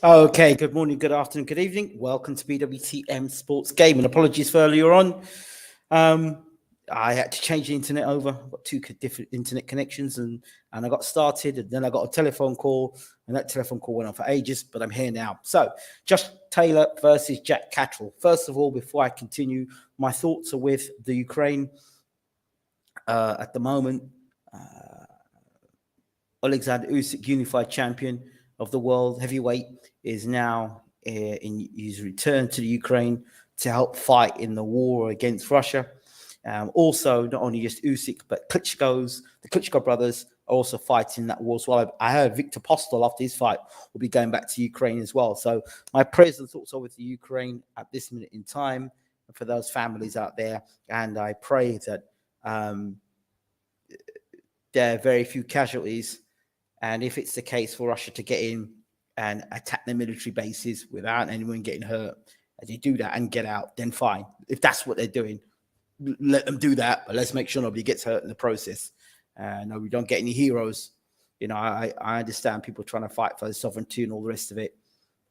Okay, good morning, good afternoon, good evening. Welcome to BWTM Sports Game. And apologies for earlier on. Um, I had to change the internet over. I've got two different internet connections and I got started and then I got a telephone call and that telephone call went on for ages, but I'm here now. So, Josh Taylor versus Jack Catterall. First of all, before I continue, my thoughts are with the Ukraine at the moment. Alexander Usyk, unified champion of the world heavyweight, is now in his return to the Ukraine to help fight in the war against Russia. Also, not only just Usyk, but the Klitschko brothers are also fighting that war as well. I heard Victor Postol after his fight will be going back to Ukraine as well. So my prayers and thoughts are with the Ukraine at this minute in time and for those families out there. And I pray that there are very few casualties. And if it's the case for Russia to get in and attack their military bases without anyone getting hurt, as they do that and get out, then fine. If that's what they're doing, let them do that. But let's make sure nobody gets hurt in the process. No, we don't get any heroes. You know, I understand people trying to fight for the sovereignty and all the rest of it.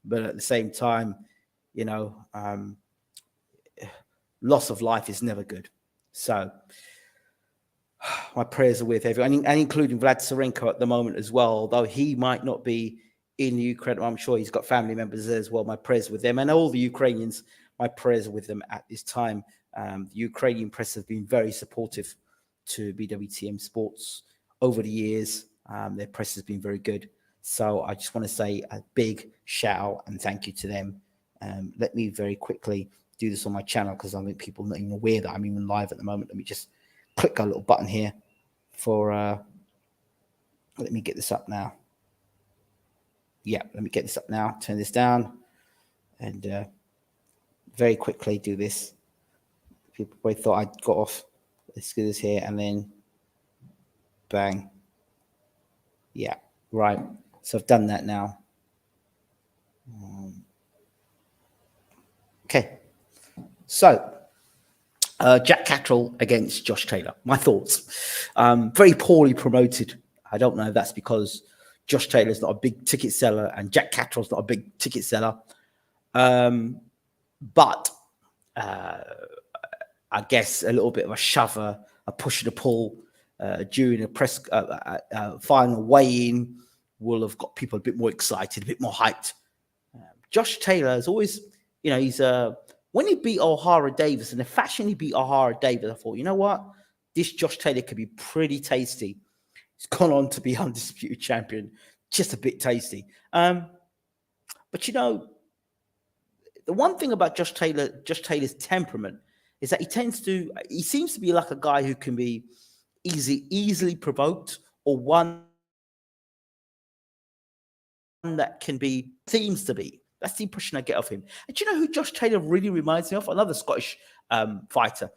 But at the same time, you know, loss of life is never good. So my prayers are with everyone, and including Vlad Tsarenko at the moment as well. Although he might not be in Ukraine, I'm sure he's got family members there as well. My prayers with them and all the Ukrainians. My prayers are with them at this time. The Ukrainian press have been very supportive to BWTM Sports over the years. Their press has been very good. So I just want to say a big shout out and thank you to them. Let me very quickly do this on my channel because I think people are not even aware that I'm even live at the moment. Let me just click a little button here for let me get this up now. Yeah, let me get this up now, turn this down and very quickly do this. People probably thought I'd got off. Let's do this here and then bang. Yeah, right. So I've done that now. Okay. So Jack Catterall against Josh Taylor. My thoughts. Very poorly promoted. I don't know if that's because Josh Taylor's not a big ticket seller and Jack Catterall's not a big ticket seller. But I guess a little bit of a shover, a push and a pull during a press final weigh-in will have got people a bit more excited, a bit more hyped. Josh Taylor is always, you know, he's when he beat O'Hara Davis and the fashion he beat O'Hara Davis, I thought, you know what? This Josh Taylor could be pretty tasty. He's gone on to be undisputed champion. Just a bit tasty. But, you know, the one thing about Josh Taylor's temperament is that he seems to be like a guy who can be easily provoked or one that seems to be. That's the impression I get of him. And do you know who Josh Taylor really reminds me of? Another Scottish fighter,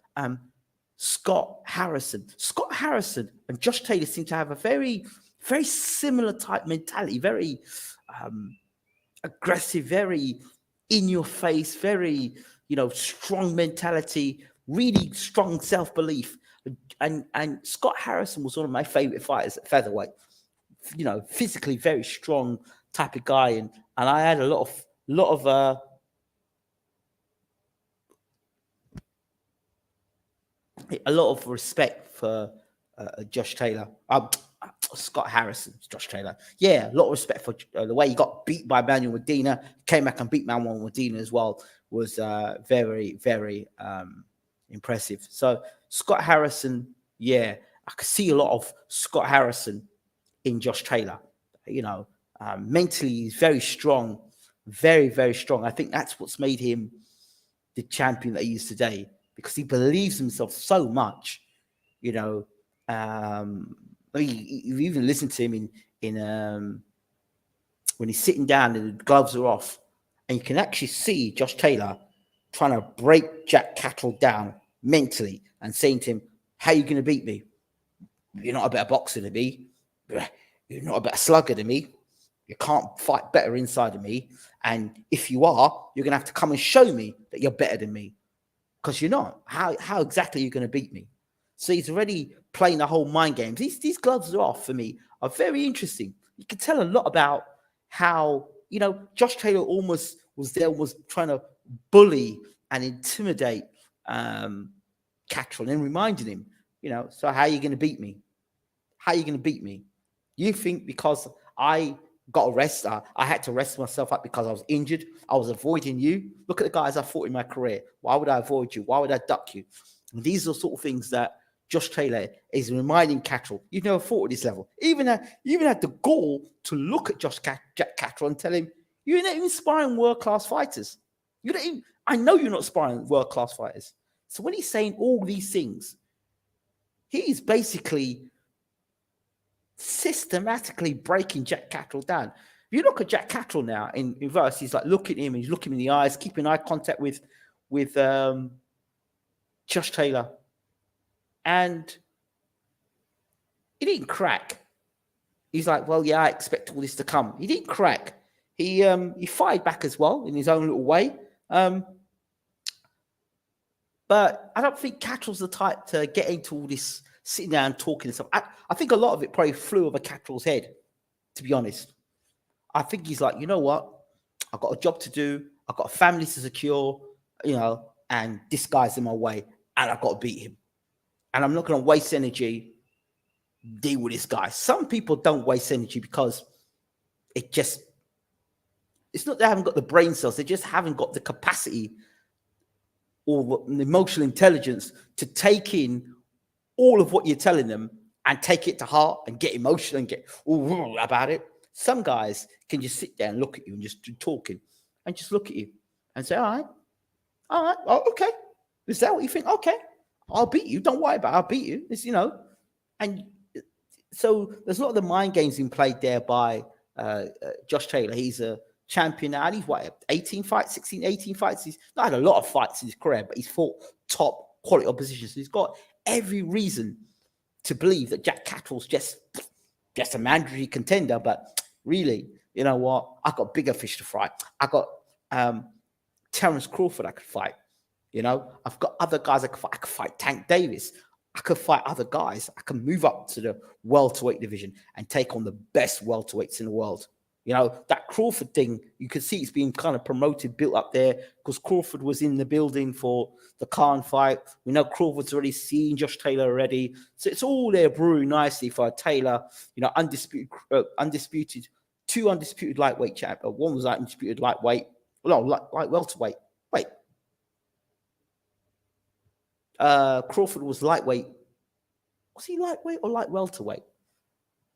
Scott Harrison. Scott Harrison and Josh Taylor seem to have a very, very similar type mentality, very aggressive, very in your face, very, you know, strong mentality, really strong self-belief. And Scott Harrison was one of my favorite fighters at featherweight. You know, physically very strong type of guy, and I had a lot of respect for Josh Taylor. Scott Harrison, Josh Taylor. Yeah, a lot of respect for the way he got beat by Manuel Medina, came back and beat Manuel Medina as well, was very, very impressive. So Scott Harrison, yeah, I could see a lot of Scott Harrison in Josh Taylor. You know, mentally he's very strong, very, very strong. I think that's what's made him the champion that he is today, because he believes himself so much. You know, you even listen to him in when he's sitting down and the gloves are off, and you can actually see Josh Taylor trying to break Jack Catterall down mentally and saying to him, "How are you going to beat me? You're not a better boxer than me. You're not a better slugger than me. You can't fight better inside of me. And if you are, you're going to have to come and show me that you're better than me, because you're not. How exactly are you going to beat me?" So he's already playing the whole mind games. These gloves are off for me are very interesting. You can tell a lot about how Josh Taylor almost was trying to bully and intimidate Catterall and reminding him, so how are you going to beat me? How are you going to beat me? You think because I got arrested, I had to rest myself up because I was injured, I was avoiding you? Look at the guys I fought in my career. Why would I avoid you? Why would I duck you? And these are the sort of things that Josh Taylor is reminding Catterall. You've never fought at this level. Even had the gall to look at Jack Catterall and tell him, you're not even sparring world-class fighters. I know you're not sparring world-class fighters. So when he's saying all these things, he's basically systematically breaking Jack Catterall down. If you look at Jack Catterall now in reverse, he's like looking at him, he's looking in the eyes, keeping eye contact with Josh Taylor. And he didn't crack. He's like, well, yeah, I expect all this to come. He didn't crack. He fired back as well in his own little way. But I don't think Catterall's the type to get into all this sitting down talking and stuff. I think a lot of it probably flew over Catterall's head, to be honest. I think he's like, you know what? I've got a job to do. I've got a family to secure, and this guy's in my way, and I've got to beat him. And I'm not going to waste energy deal with this guy. Some people don't waste energy because it's not they haven't got the brain cells. They just haven't got the capacity or the emotional intelligence to take in all of what you're telling them and take it to heart and get emotional and get about it. Some guys can just sit there and look at you and just do talking and just look at you and say, all right, oh, okay. Is that what you think? Okay, I'll beat you. Don't worry about it. I'll beat you. It's, and so there's a lot of the mind games being played there by Josh Taylor. He's a champion now. He's 18 fights. He's not had a lot of fights in his career, but he's fought top quality opposition. So he's got every reason to believe that Jack Catterall's just a mandatory contender. But really, you know what? I've got bigger fish to fry. I got Terence Crawford I could fight. I've got other guys I could fight. I could fight Tank Davis. I could fight other guys. I can move up to the welterweight division and take on the best welterweights in the world. That Crawford thing, you can see it's being kind of promoted, built up there because Crawford was in the building for the Khan fight. We know Crawford's already seen Josh Taylor already. So it's all there brewing nicely for Taylor, undisputed, two undisputed lightweight champ. One was undisputed lightweight. No, light welterweight. Wait. Crawford was lightweight. Was he lightweight or light welterweight?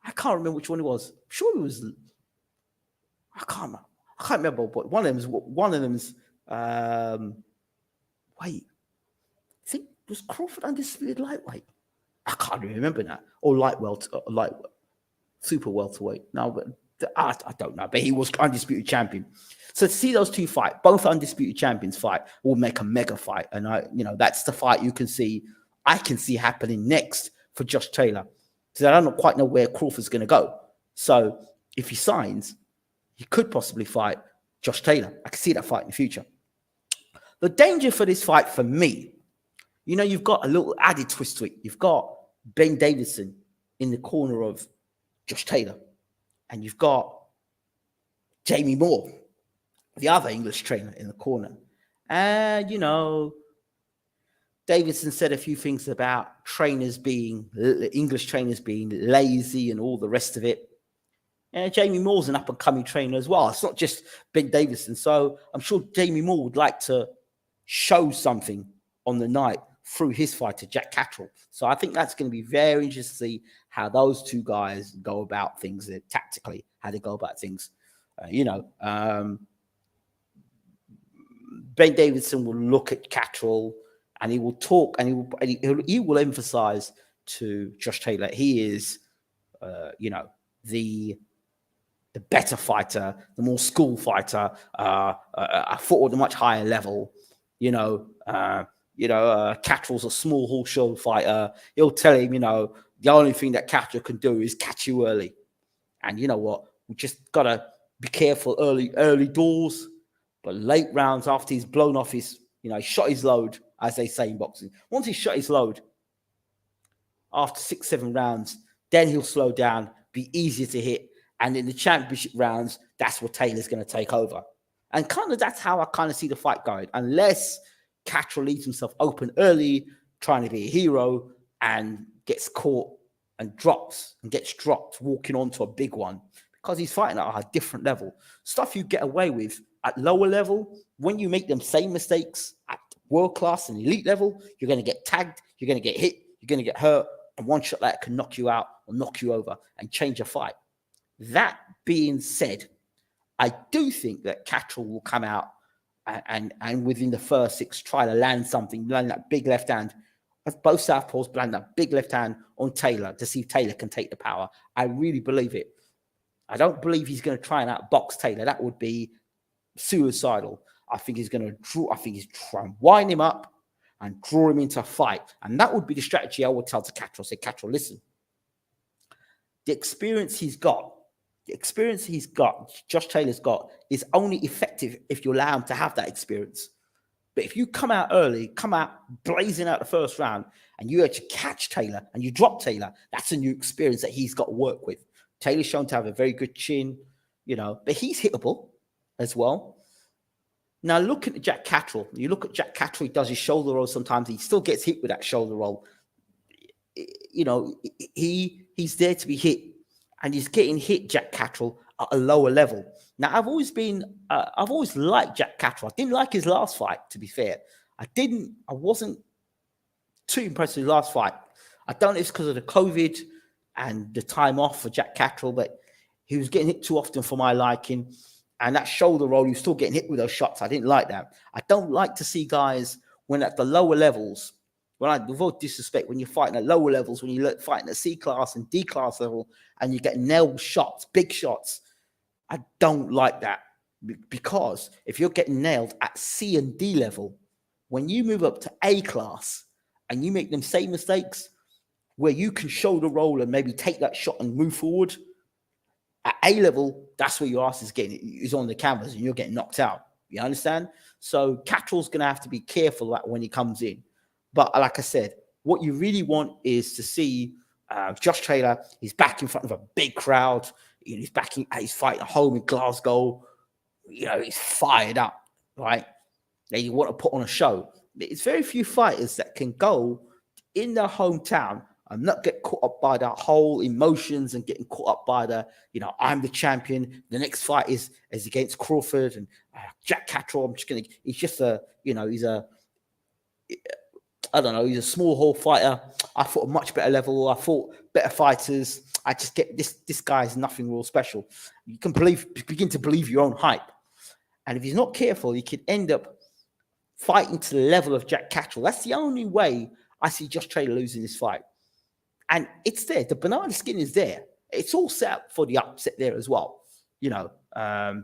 I can't remember which one it was. I'm sure it was. I can't remember. But one of them's. Wait. I think was Crawford undisputed lightweight. I can't remember that. Or light super welterweight. No, but I don't know. But he was undisputed champion. So to see those two fight, both undisputed champions fight, will make a mega fight. And that's the fight I can see happening next for Josh Taylor. So I don't quite know where Crawford's going to go. So if he signs, he could possibly fight Josh Taylor. I can see that fight in the future. The danger for this fight for me, you've got a little added twist to it. You've got Ben Davison in the corner of Josh Taylor. And you've got Jamie Moore, the other English trainer, in the corner. And, Davison said a few things about English trainers being lazy and all the rest of it. And Jamie Moore's an up-and-coming trainer as well. It's not just Ben Davison. So I'm sure Jamie Moore would like to show something on the night through his fight to Jack Catterall. So I think that's going to be very interesting to see how those two guys go about things tactically, how they go about things. Ben Davison will look at Catterall and he will talk and he will emphasize to Josh Taylor, he is, the better fighter, the more skilled fighter, I fought at a much higher level, Catterall's a small horse show fighter. He'll tell him, the only thing that Catterall can do is catch you early. And you know what? We just got to be careful early doors, but late rounds after he's blown off his, shot his load, as they say in boxing. Once he's shot his load, after 6-7 rounds, then he'll slow down, be easier to hit, And in the championship rounds, that's what Taylor's going to take over. And kind of that's how I kind of see the fight going. Unless Catterall leaves himself open early, trying to be a hero, and gets caught and gets dropped, walking onto a big one, because he's fighting at a different level. Stuff you get away with at lower level, when you make them same mistakes at world class and elite level, you're going to get tagged, you're going to get hit, you're going to get hurt, and one shot like that can knock you out or knock you over and change a fight. That being said, I do think that Catterall will come out and within the first 6 try to land something, land that big left hand. Both southpaws land that big left hand on Taylor to see if Taylor can take the power. I really believe it. I don't believe he's going to try and outbox Taylor. That would be suicidal. I think he's going to draw. I think he's trying to wind him up and draw him into a fight. And that would be the strategy I would tell to Catterall. Say, Catterall, listen, the experience he's got, Josh Taylor's got, is only effective if you allow him to have that experience. But if you come out early, come out blazing out the first round, and you actually catch Taylor and you drop Taylor, that's a new experience that he's got to work with. Taylor's shown to have a very good chin, but he's hittable as well. Now, looking at Jack Catterall, you look at Jack Catterall, he does his shoulder roll sometimes. He still gets hit with that shoulder roll. He's there to be hit, and he's getting hit, Jack Catterall, at a lower level. Now, I've always liked Jack Catterall. I didn't like his last fight, to be fair. I wasn't too impressed with his last fight. I don't know if it's because of the COVID and the time off for Jack Catterall, but he was getting hit too often for my liking. And that shoulder roll, he was still getting hit with those shots. I didn't like that. I don't like to see guys when at the lower levels, with all disrespect, when you're fighting at lower levels, when you're fighting at C class and D class level, and you get nailed shots, big shots, I don't like that, because if you're getting nailed at C and D level, when you move up to A class and you make them same mistakes where you can shoulder roll and maybe take that shot and move forward, at A level, that's where your ass is on the canvas and you're getting knocked out. You understand? So Catterall's going to have to be careful that when he comes in. But like I said, what you really want is to see Josh Taylor. He's back in front of a big crowd. He's fighting at home in Glasgow. He's fired up, right? Now you want to put on a show. It's very few fighters that can go in their hometown and not get caught up by the whole emotions and getting caught up by the, I'm the champion. The next fight is against Crawford and Jack Catterall. He's a small hall fighter. I fought a much better level. I fought better fighters. I just get this guy is nothing real special. You can begin to believe your own hype. And if he's not careful, he could end up fighting to the level of Jack Catterall. That's the only way I see Josh Taylor losing this fight. And it's there. The banana skin is there. It's all set up for the upset there as well.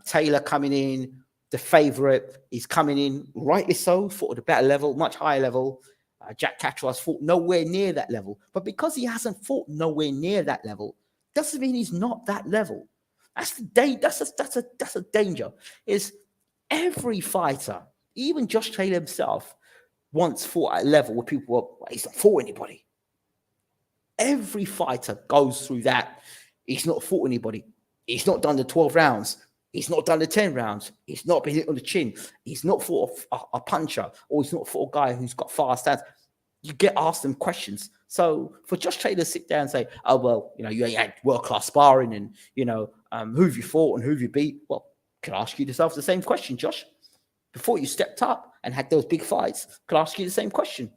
Taylor coming in, the favorite, is coming in, rightly so, fought at a better level, much higher level. Jack Catterall has fought nowhere near that level. But because he hasn't fought nowhere near that level, doesn't mean he's not that level. That's a danger. Is every fighter, even Josh Taylor himself, once fought at a level where people were, he's not fought anybody. Every fighter goes through that. He's not fought anybody. He's not done the 12 rounds. He's not done the 10 rounds. He's not been hit on the chin. He's not fought a puncher, or he's not fought a guy who's got fast hands. You get asked them questions. So for Josh Taylor to sit down and say, oh, well, you had world-class sparring and, who have you fought and who have you beat? Well, could I ask you yourself the same question, Josh? Before you stepped up and had those big fights, could I ask you the same question? Do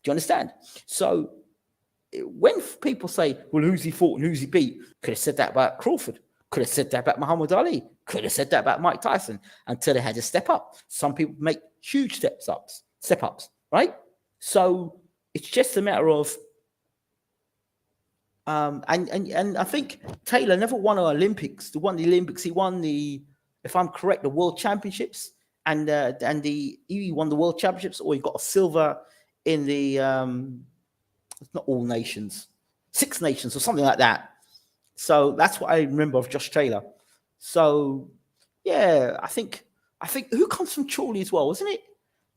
you understand? So when people say, well, who's he fought and who's he beat? Could have said that about Crawford. Could have said that about Muhammad Ali. Could have said that about Mike Tyson, until they had to step up. Some people make huge step ups, right? So it's just a matter of, and I think Taylor never won the Olympics. He won the, if I'm correct, the World Championships, and he won the World Championships, or he got a silver in the, it's not all nations, 6 nations or something like that. So that's what I remember of Josh Taylor. So yeah, I think who comes from Chorley as well, wasn't it?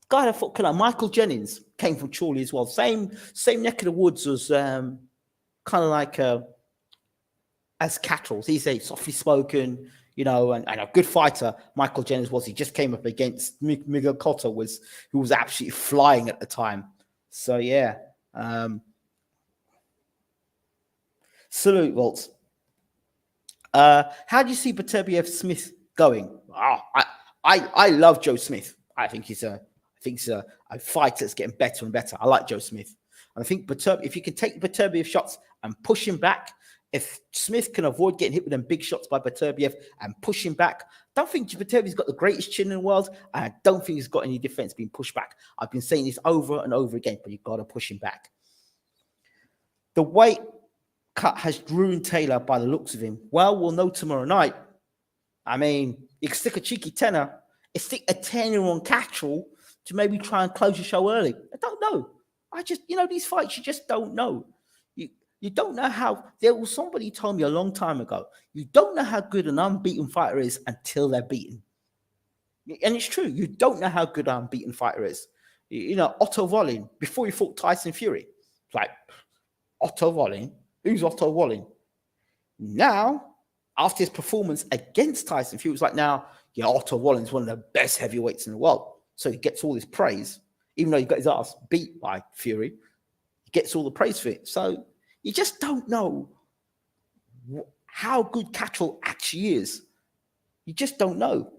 The guy that fought Michael Jennings came from Chorley as well. Same neck of the woods as kind of like as Catterall. He's a softly spoken, and a good fighter. Michael Jennings was. He just came up against Miguel Cotto, who was absolutely flying at the time. So yeah, salute, Waltz. How do you see Beterbiev Smith going? I love Joe Smith. I think he's a fighter that's getting better and better. I like Joe Smith. And I think if you can take Beterbiev shots and push him back, if Smith can avoid getting hit with them big shots by Beterbiev and push him back, I don't think Beterbiev's got the greatest chin in the world, and I don't think he's got any defense being pushed back. I've been saying this over and over again, but you've got to push him back. The weight cut has ruined Taylor by the looks of him. Well, we'll know tomorrow night. I mean, you can stick a cheeky tenner, stick a tenner on Catterall to maybe try and close the show early. I don't know. These fights, you just don't know. You don't know how. Somebody told me a long time ago, you don't know how good an unbeaten fighter is until they're beaten. And it's true. You don't know how good an unbeaten fighter is. Otto Wallin, before he fought Tyson Fury, like, Otto Wallin? Who's Otto Wallin? Now, after his performance against Tyson Fury, it was like, now, Otto Wallin's one of the best heavyweights in the world. So he gets all this praise, even though he got his ass beat by Fury. He gets all the praise for it. So you just don't know how good Catterall actually is. You just don't know.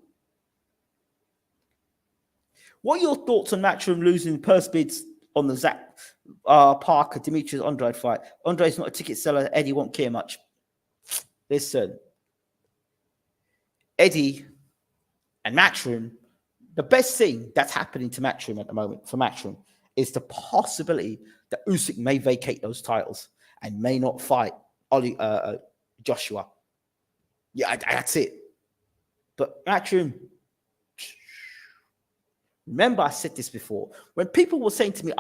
What are your thoughts on Matchroom losing purse bids on the Zach Parker, Demetrius Andrade fight? Andrade's not a ticket seller. Eddie won't care much. Listen, Eddie and Matchroom, the best thing that's happening to Matchroom at the moment, for Matchroom, is the possibility that Usyk may vacate those titles and may not fight Joshua. Yeah, that's it. But Matchroom, remember I said this before. When people were saying to me,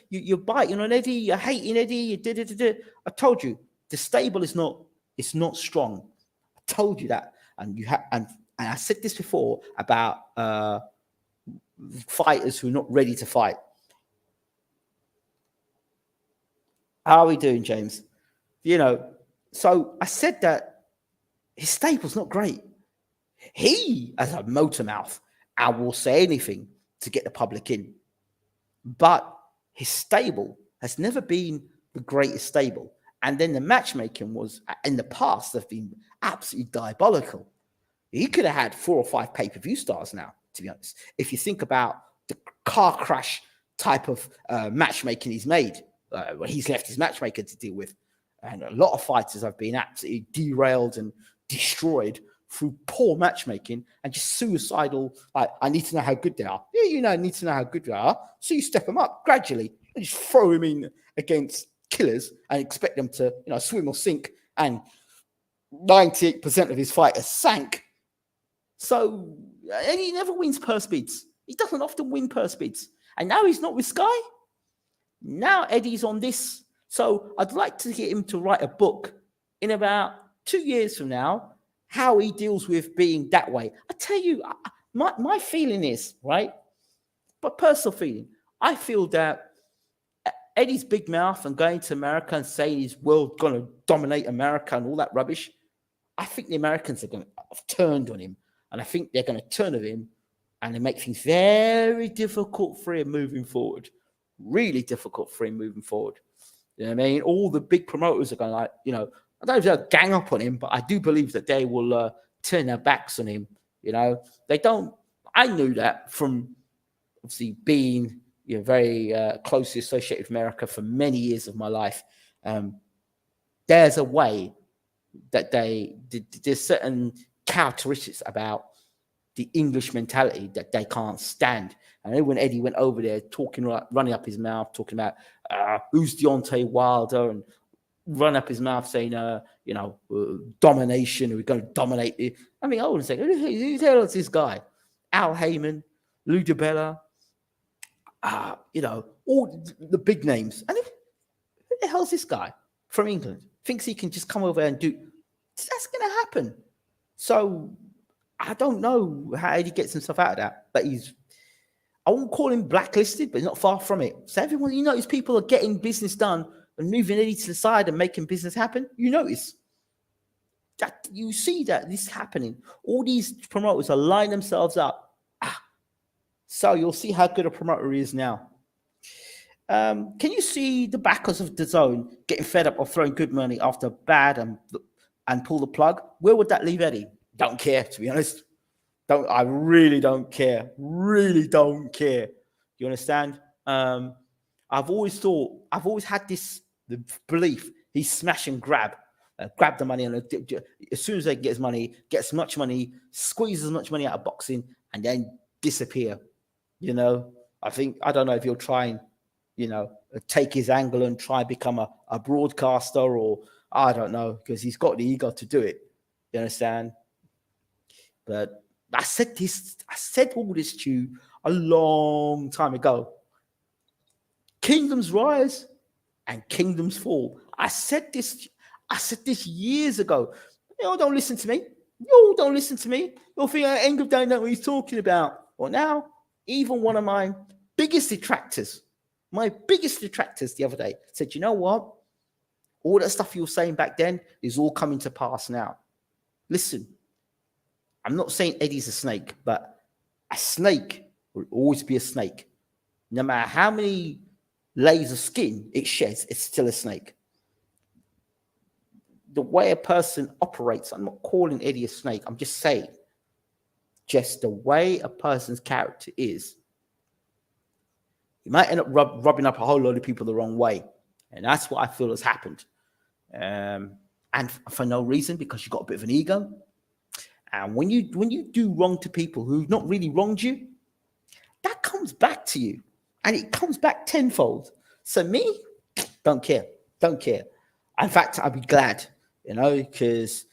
you're biting on Eddie, you're hating Eddie, you did it. I told you, the stable is not strong. I told you that. And and I said this before about fighters who are not ready to fight. How are we doing, James? So I said that his stable's not great. He has a motor mouth and will say anything to get the public in. But his stable has never been the greatest stable. And then the matchmaking was, in the past, have been absolutely diabolical. He could have had 4 or 5 pay-per-view stars now, to be honest. If you think about the car crash type of matchmaking he's made, he's left his matchmaker to deal with. And a lot of fighters have been absolutely derailed and destroyed through poor matchmaking and just suicidal. Like, I need to know how good they are. Yeah, I need to know how good they are. So you step them up gradually and just throw him in against killers and expect them to, swim or sink. And 98% of his fighters sank. So, and he never wins purse bids. He doesn't often win purse bids. And now he's not with Sky. Now Eddie's on this. So I'd like to get him to write a book in about 2 years from now, how he deals with being that way. I tell you, my feeling is, right, but personal feeling, I feel that Eddie's big mouth and going to America and saying he's going to dominate America and all that rubbish, I think the Americans are going to have turned on him. And I think they're going to turn on him and they make things very difficult for him moving forward. Really difficult for him moving forward. You know what I mean? All the big promoters are going to, I don't know if they'll gang up on him, but I do believe that they will turn their backs on him. They don't. I knew that from obviously being very closely associated with America for many years of my life. There's a way that there's certain characteristics about the English mentality that they can't stand. And then when Eddie went over there running up his mouth, talking about who's Deontay Wilder and run up his mouth saying, domination, we're going to dominate it. I mean, hold on a second. Who the hell is this guy? Al Heyman, Lou DiBella, all the big names. And who the hell's this guy from England? Thinks he can just come over and do. That's going to happen. So I don't know how Eddie gets himself out of that. But I won't call him blacklisted, but he's not far from it. So everyone, these people are getting business done and moving Eddie to the side and making business happen. You notice. That you see that this happening. All these promoters are lining themselves up. So you'll see how good a promoter he is now. Can you see the backers of the zone getting fed up of throwing good money after bad and pull the plug? Where would that leave Eddie? Don't care, to be honest. I really don't care. Really don't care. You understand? I've always had this the belief he's smash and grab the money, and as soon as they get his money, get as much money, squeeze as much money out of boxing, and then disappear. You know, I don't know if he'll try and, take his angle and try and become a broadcaster, or I don't know, because he's got the ego to do it. You understand? But I said all this to you a long time ago. Kingdoms rise and kingdoms fall. I said this years ago. You don't listen to me. You don't listen to me. You'll think Engel don't know what he's talking about. Well, now, even one of my biggest detractors the other day said, you know what? All that stuff you were saying back then is all coming to pass now. Listen, I'm not saying Eddie's a snake, but a snake will always be a snake. No matter how many layers of skin it sheds, it's still a snake. The way a person operates, I'm not calling Eddie a snake. I'm just saying, just the way a person's character is, you might end up rubbing up a whole lot of people the wrong way. And that's what I feel has happened. And for no reason, because you've got a bit of an ego. And when you do wrong to people who've not really wronged you, that comes back to you. And it comes back tenfold. So me, don't care. In fact, I'd be glad, because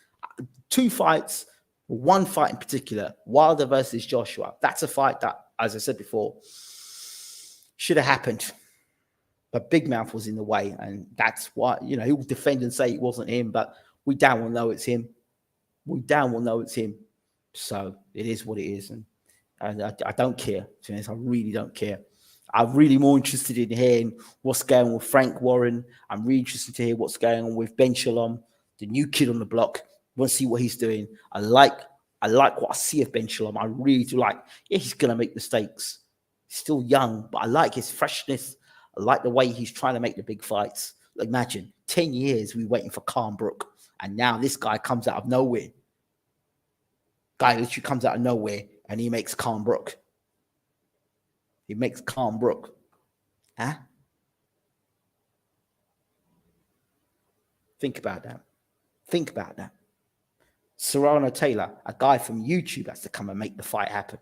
2 fights, one fight in particular, Wilder versus Joshua, that's a fight that, as I said before, should have happened. But Big Mouth was in the way. And that's why, he'll defend and say it wasn't him, but we damn well know it's him. So it is what it is. And I don't care. To be honest, I really don't care. I'm really more interested in hearing what's going on with Frank Warren. I'm really interested to hear what's going on with Ben Shalom, the new kid on the block. I want to see what he's doing. I like what I see of Ben Shalom. I really do like. Yeah, he's going to make mistakes. He's still young, but I like his freshness. I like the way he's trying to make the big fights. Imagine 10 years we waiting for Khan Brook, and now this guy comes out of nowhere. Guy literally comes out of nowhere, and he makes Khan Brook. Huh? Think about that. Serrano Taylor, a guy from YouTube has to come and make the fight happen.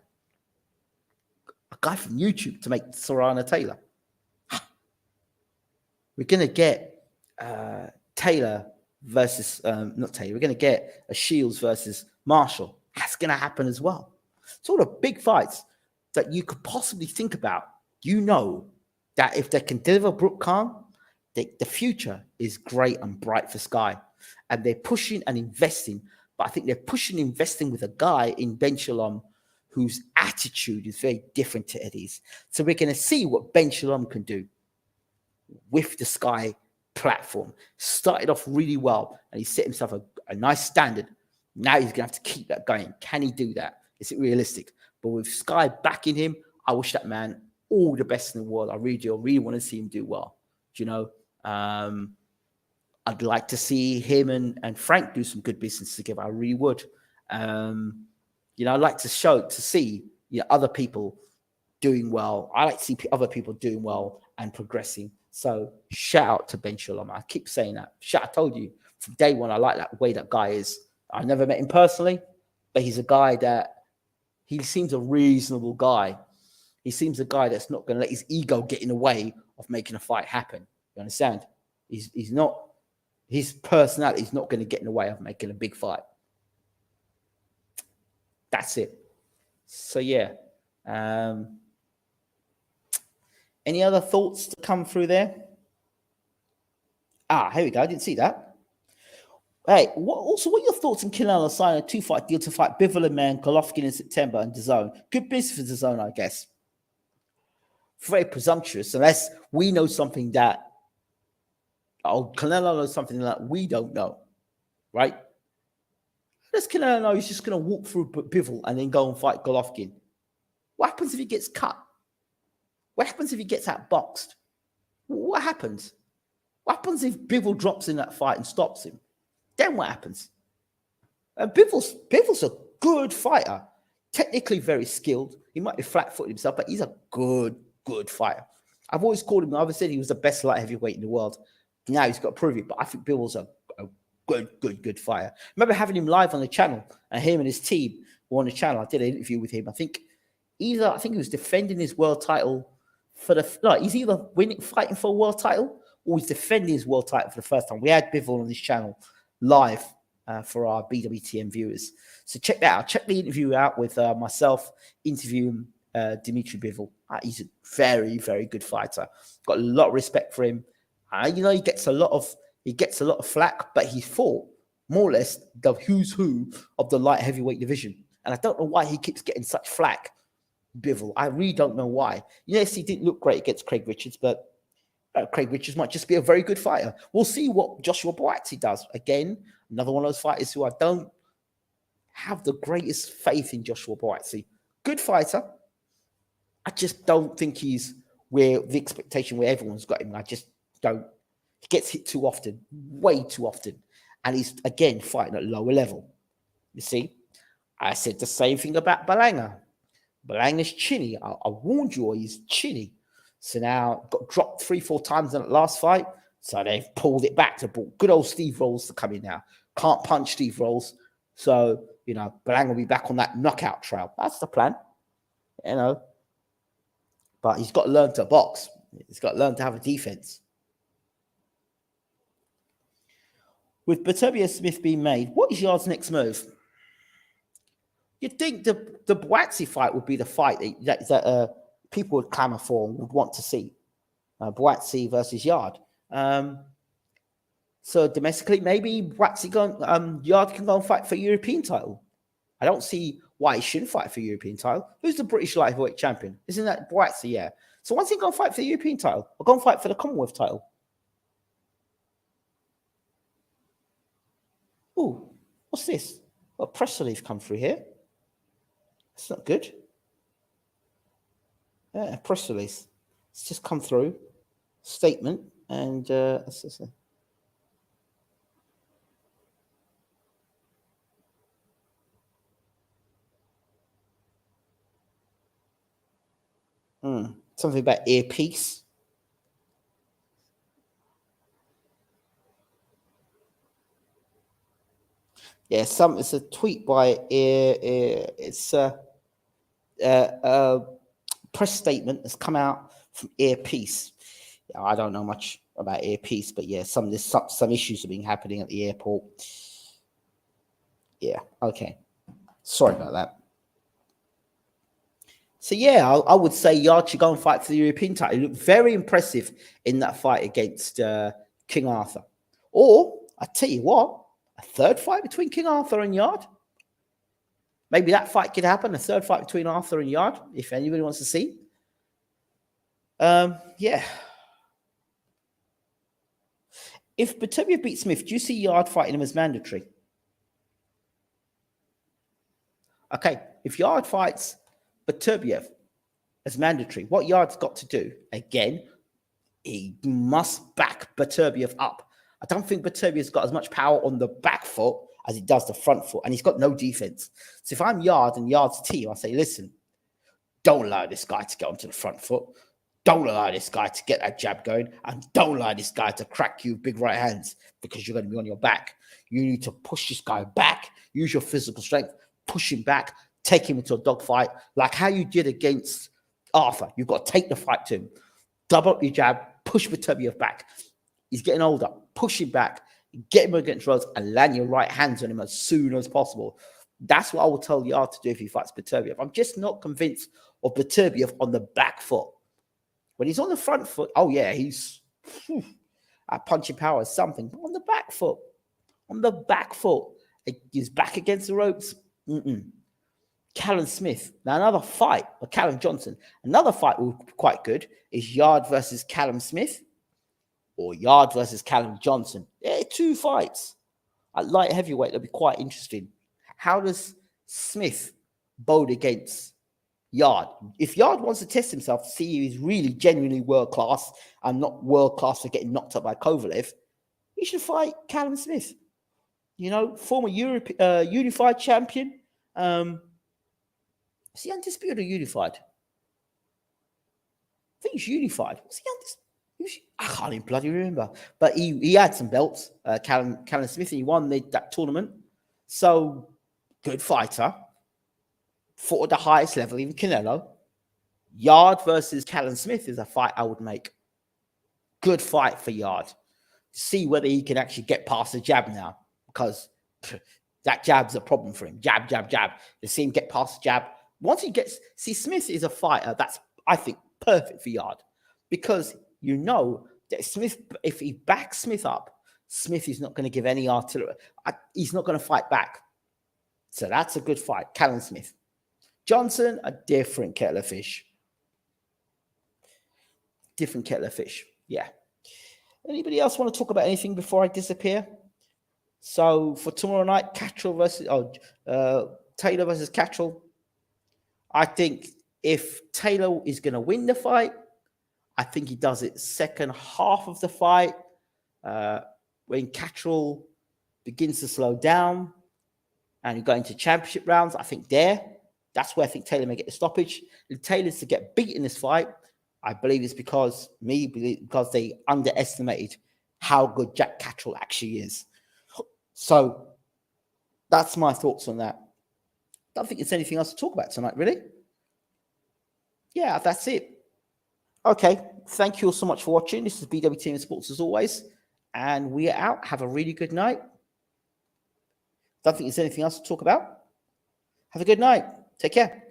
A guy from YouTube to make Serrano Taylor. We're going to get Taylor versus, not Taylor, we're going to get a Shields versus Marshall. That's going to happen as well. Sort of big fights that you could possibly think about. That if they can deliver Brook Khan, the future is great and bright for Sky. And they're pushing and investing. But I think they're pushing and investing with a guy in Ben Shalom whose attitude is very different to Eddie's. So we're going to see what Ben Shalom can do with the Sky platform. Started off really well, and he set himself a nice standard. Now he's going to have to keep that going. Can he do that? Is it realistic? But with Sky backing him, I wish that man all the best in the world. I really do. I really want to see him do well. I'd like to see him and Frank do some good business together. I really would. I'd like to see other people doing well. I like to see other people doing well and progressing. So shout out to Ben Shalom. I keep saying that. I told you from day one, I like that way that guy is. I never met him personally, but he's a guy that he seems a reasonable guy. He seems a guy that's not going to let his ego get in the way of making a fight happen. You understand? He's not, his personality is not going to get in the way of making a big fight. That's it. So yeah. Any other thoughts to come through there? Here we go. I didn't see that. Hey, what are your thoughts on Canelo signing a 2-fight deal to fight Bivol Man, Golovkin in September and DAZN? Good business for DAZN, I guess. Very presumptuous, unless we know something that Canelo knows something that we don't know, right? Does Canelo know he's just going to walk through Bivol and then go and fight Golovkin? What happens if he gets cut? What happens if he gets outboxed? What happens? What happens if Bivol drops in that fight and stops him? Then what happens? Bivol's a good fighter, technically very skilled. He might be flat-footed himself, but he's a good fighter. I've always called him, I've said he was the best light heavyweight in the world. Now he's got to prove it, but I think Bivol's a good fighter. I remember having him live on the channel, and him and his team were on the channel. I did an interview with him. I think he was defending his world title he's either fighting for a world title, or he's defending his world title for the first time. We had Bivol on this channel live for our BWTM viewers. So check that out. Check the interview out with myself interviewing Dimitri Bivol. He's a very, very good fighter. Got a lot of respect for him. He gets a lot of flack, but he fought more or less the who's who of the light heavyweight division. And I don't know why he keeps getting such flack, Bivol. I really don't know why. Yes, he didn't look great against Craig Richards, but Craig Richards might just be a very good fighter. We'll see what Joshua Buatsi does. Again, another one of those fighters who I don't have the greatest faith in. Joshua Buatsi. Good fighter. I just don't think he's where the expectation where everyone's got him. I just don't. He gets hit too often, way too often. And he's, again, fighting at lower level. You see? I said the same thing about Berlanga. Berlanga's chinny. I warned you, he's chinny. So now got dropped 3-4 times in that last fight. So they've pulled it back to good old Steve Rolls to come in now. Can't punch Steve Rolls. So, Berlanga will be back on that knockout trail. That's the plan. But he's got to learn to box. He's got to learn to have a defense. With Beterbiev Smith being made, what is Yard's next move? You'd think the Buatsi fight would be the fight that people would clamour for and would want to see. Buatsi versus Yard. So domestically, maybe Yard can go and fight for European title. I don't see why he shouldn't fight for European title. Who's the British light heavyweight champion? Isn't that Buatsi? Yeah. So once he go and fight for the European title, or go and fight for the Commonwealth title. Oh, what's this? Got a press release come through here. That's not good. Yeah, press release. It's just come through. Statement. And let's just say. Something about earpiece. Yeah, it's a tweet by it's a press statement that's come out from Earpiece. I don't know much about Earpiece, but yeah, some issues have been happening at the airport. Yeah, okay. Sorry about that. So yeah, I would say Yard should go and fight for the European title. He looked very impressive in that fight against King Arthur. Or I tell you what. A third fight between King Arthur and Yard? Maybe that fight could happen. A third fight between Arthur and Yard, if anybody wants to see. Yeah. If Beterbiev beats Smith, do you see Yard fighting him as mandatory? Okay. If Yard fights Beterbiev as mandatory, what Yard's got to do, again, he must back Beterbiev up. I don't think Beterbiev's got as much power on the back foot as he does the front foot, and he's got no defense. So if I'm Yard and Yard's team, I say, listen, don't allow this guy to get onto the front foot. Don't allow this guy to get that jab going, and don't allow this guy to crack you with big right hands because you're going to be on your back. You need to push this guy back, use your physical strength, push him back, take him into a dogfight, like how you did against Arthur. You've got to take the fight to him. Double up your jab, push Beterbiev back. He's getting older. Push him back, get him against Rhodes, and land your right hands on him as soon as possible. That's what I will tell Yard to do if he fights Beterbiev. I'm just not convinced of Beterbiev on the back foot. When he's on the front foot, oh yeah, he's punching power is something. But on the back foot, he's back against the ropes. Callum Smith. Now another fight, or Callum Johnson. Another fight will be quite good is Yard versus Callum Smith. Or Yard versus Callum Johnson. Yeah, 2 fights. At light heavyweight, that'll be quite interesting. how does Smith bowled against Yard? If Yard wants to test himself to see if he's really genuinely world class and not world class for getting knocked up by Kovalev, he should fight Callum Smith. Former unified champion. Is he undisputed or unified? I think he's unified. Was he undisputed? I can't even bloody remember. But he had some belts, Callum Smith, and he won that tournament. So, good fighter. Fought at the highest level, even Canelo. Yard versus Callum Smith is a fight I would make. Good fight for Yard. See whether he can actually get past the jab now, because that jab's a problem for him. Jab, jab, jab. You see him get past the jab. Once he gets... See, Smith is a fighter that's, I think, perfect for Yard, because that Smith, if he backs Smith up, Smith is not going to give any artillery. He's not going to fight back. So that's a good fight. Callum Smith. Johnson, a different kettle of fish. Different kettle of fish. Yeah. Anybody else want to talk about anything before I disappear? So for tomorrow night, Taylor versus Catterall. I think if Taylor is going to win the fight, I think he does it second half of the fight, when Catterall begins to slow down and you go into championship rounds. I think that's where I think Taylor may get the stoppage. If Taylor's to get beat in this fight, I believe it's because they underestimated how good Jack Catterall actually is. So that's my thoughts on that. Don't think there's anything else to talk about tonight, really. Yeah, that's it. Okay, thank you all so much for watching. This is BWTM Sports as always, and we are out. Have a really good night. Don't think there's anything else to talk about. Have a good night. Take care.